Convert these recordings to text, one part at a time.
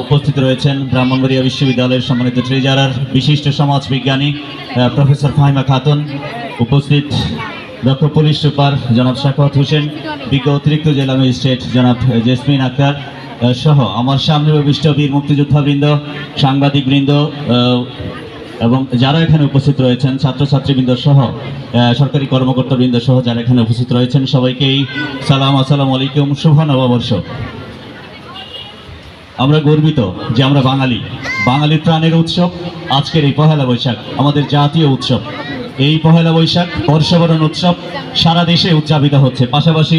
উপস্থিত রয়েছেন ব্রাহ্মণবাড়িয়া বিশ্ববিদ্যালয়ের সম্মানিত ট্রেজারার বিশিষ্ট সমাজবিজ্ঞানী প্রফেসর ফাহিমা খাতুন, উপস্থিত দক্ষ পুলিশ সুপার জনাব শাখাওয়াত হোসেন, বিজ্ঞ অতিরিক্ত জেলা ম্যাজিস্ট্রেট জনাব জেসমিন আক্তার সহ আমার সামনে উপবিষ্ট বীর মুক্তিযোদ্ধাবৃন্দ, সাংবাদিকবৃন্দ এবং যারা এখানে উপস্থিত রয়েছেন, ছাত্রছাত্রীবৃন্দ সহ সরকারি কর্মকর্তাবৃন্দ সহ যারা এখানে উপস্থিত রয়েছেন, সবাইকেই সালাম, আসসালামু আলাইকুম, শুভ নববর্ষ। আমরা গর্বিত যে আমরা বাঙালির প্রাণের উৎসব আজকের এই পহেলা বৈশাখ, আমাদের জাতীয় উৎসব। এই পহেলা বৈশাখ বর্ষবরণ উৎসব সারা দেশে উদযাপিত হচ্ছে, পাশাপাশি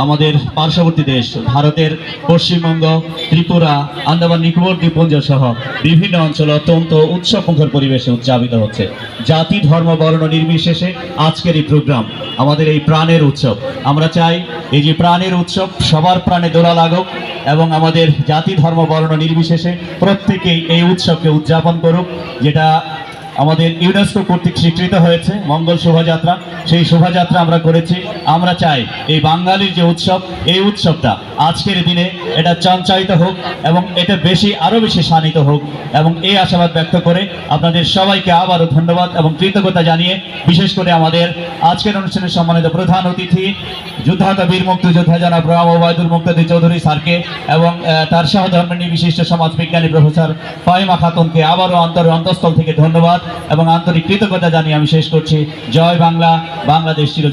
আমাদের পার্শ্ববর্তী দেশ ভারতের পশ্চিমবঙ্গ, ত্রিপুরা, আন্দামান নিকোবর দ্বীপপুঞ্জ সহ বিভিন্ন অঞ্চলে অত্যন্ত উৎসবমুখর পরিবেশে উদযাপিত হচ্ছে। জাতি, ধর্ম, বর্ণ নির্বিশেষে আজকের এই প্রোগ্রাম আমাদের এই প্রাণের উৎসব। আমরা চাই এই যে প্রাণের উৎসব সবার প্রাণে দোলা লাগুক এবং আমাদের জাতি, ধর্ম, বর্ণ নির্বিশেষে প্রত্যেকেই এই উৎসবকে উদযাপন করুক, যেটা আমাদের ইউনেস্কো কর্তৃক স্বীকৃত হয়েছে মঙ্গল শোভাযাত্রা। সেই শোভাযাত্রা আমরা করেছি। আমরা চাই এই বাঙালির যে উৎসব, এই উৎসবটা আজকের দিনে এটা চঞ্চায়িত হোক এবং এটা আরও বেশি শানিত হোক, এবং এই আশাবাদ ব্যক্ত করে আপনাদের সবাইকে আবারও ধন্যবাদ এবং কৃতজ্ঞতা জানিয়ে, বিশেষ করে আমাদের আজকের অনুষ্ঠানের সম্মানিত প্রধান অতিথি যুদ্ধাহত বীর মুক্তিযোদ্ধা জনাব রাম ওবায়দুল মুক্তাদির চৌধুরী স্যারকে এবং তার সহধর্মিণী বিশিষ্ট সমাজবিজ্ঞানী প্রফেসর ফাহিমা খাতুনকে আবারও অন্তঃস্থল থেকে ধন্যবাদ এবং আন্তরিক কৃতজ্ঞতা জানিয়ে আমি শেষ করছি। জয় বাংলা, বাংলাদেশ চিরজীবী।